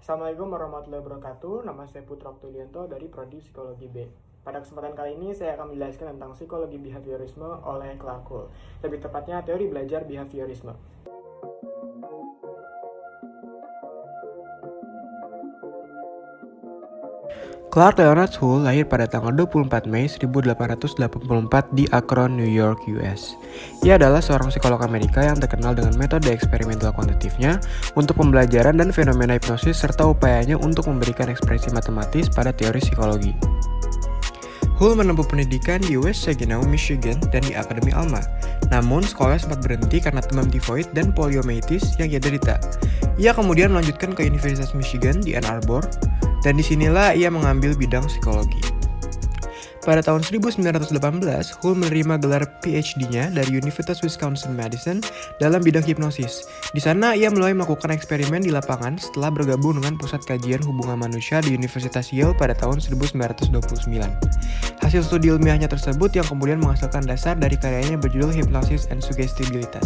Assalamualaikum warahmatullahi wabarakatuh. Nama saya Putra Oktulianto dari Prodi Psikologi B. Pada kesempatan kali ini saya akan menjelaskan tentang psikologi behaviorisme oleh Clark Hull. Lebih tepatnya teori belajar behaviorisme. Clark Leonard Hull lahir pada tanggal 24 Mei 1884 di Akron, New York, US. Ia adalah seorang psikolog Amerika yang terkenal dengan metode eksperimental kuantitatifnya untuk pembelajaran dan fenomena hipnosis serta upayanya untuk memberikan ekspresi matematis pada teori psikologi. Hull menempuh pendidikan di West Saginaw, Michigan dan di Akademi Alma. Namun, sekolahnya sempat berhenti karena demam tifoid dan poliomyelitis yang ia derita. Ia kemudian melanjutkan ke Universitas Michigan di Ann Arbor, dan disinilah ia mengambil bidang psikologi. Pada tahun 1918, Hull menerima gelar PhD-nya dari Universitas Wisconsin-Madison dalam bidang hipnosis. Di sana ia mulai melakukan eksperimen di lapangan setelah bergabung dengan Pusat Kajian Hubungan Manusia di Universitas Yale pada tahun 1929. Hasil studi ilmiahnya tersebut yang kemudian menghasilkan dasar dari karyanya berjudul Hypnosis and Suggestibility.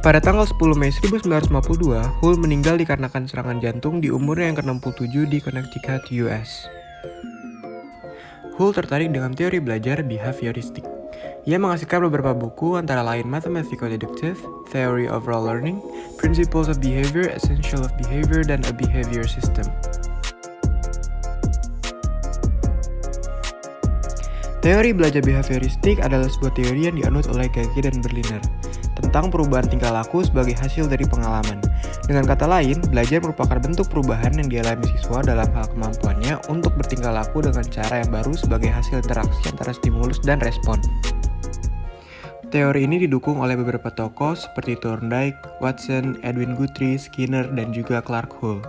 Pada tanggal 10 Mei 1952, Hull meninggal dikarenakan serangan jantung di umurnya yang ke-67 di Connecticut, US. Hull tertarik dengan teori belajar behavioristik. Ia menghasilkan beberapa buku antara lain Mathematico-Deductive, Theory of Raw Learning, Principles of Behavior, Essential of Behavior, dan A Behavior System. Teori belajar behavioristik adalah sebuah teori yang dianut oleh Gage dan Berliner tentang perubahan tingkah laku sebagai hasil dari pengalaman. Dengan kata lain, belajar merupakan bentuk perubahan yang dialami siswa dalam hal kemampuannya untuk bertingkah laku dengan cara yang baru sebagai hasil interaksi antara stimulus dan respon. Teori ini didukung oleh beberapa tokoh seperti Thorndike, Watson, Edwin Guthrie, Skinner, dan juga Clark Hull.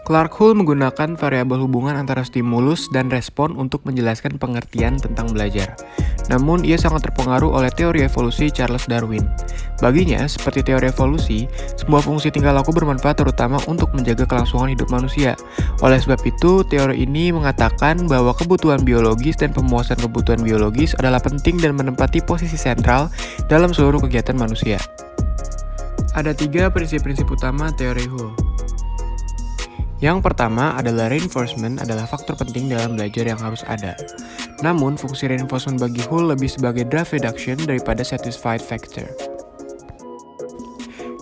Clark Hull menggunakan variabel hubungan antara stimulus dan respon untuk menjelaskan pengertian tentang belajar. Namun, ia sangat terpengaruh oleh teori evolusi Charles Darwin. Baginya, seperti teori evolusi, semua fungsi tingkah laku bermanfaat terutama untuk menjaga kelangsungan hidup manusia. Oleh sebab itu, teori ini mengatakan bahwa kebutuhan biologis dan pemuasan kebutuhan biologis adalah penting dan menempati posisi sentral dalam seluruh kegiatan manusia. Ada 3 prinsip-prinsip utama teori Hull. Yang pertama adalah reinforcement adalah faktor penting dalam belajar yang harus ada. Namun, fungsi reinforcement bagi Hull lebih sebagai draft reduction daripada satisfied factor.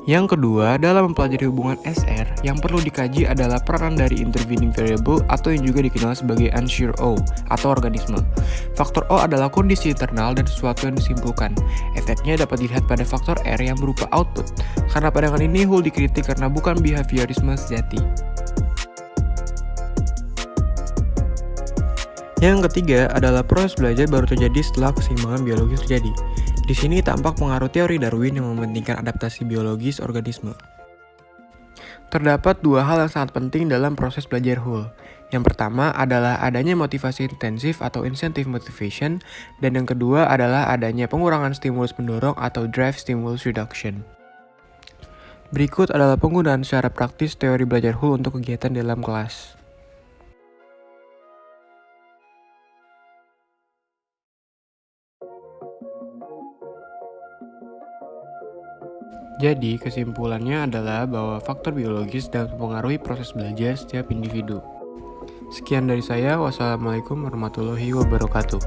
Yang kedua, dalam mempelajari hubungan SR, yang perlu dikaji adalah peranan dari intervening variable atau yang juga dikenal sebagai unsure O atau organisme. Faktor O adalah kondisi internal dan sesuatu yang disimpulkan. Efeknya dapat dilihat pada faktor R yang berupa output. Karena pandangan ini Hull dikritik karena bukan behaviorisme sejati. Yang ketiga adalah proses belajar baru terjadi setelah keseimbangan biologis terjadi. Di sini tampak pengaruh teori Darwin yang mementingkan adaptasi biologis organisme. Terdapat 2 hal yang sangat penting dalam proses belajar Hull. Yang pertama adalah adanya motivasi intensif atau incentive motivation, dan yang kedua adalah adanya pengurangan stimulus pendorong atau drive stimulus reduction. Berikut adalah penggunaan secara praktis teori belajar Hull untuk kegiatan dalam kelas. Jadi, kesimpulannya adalah bahwa faktor biologis dapat mempengaruhi proses belajar setiap individu. Sekian dari saya, wassalamualaikum warahmatullahi wabarakatuh.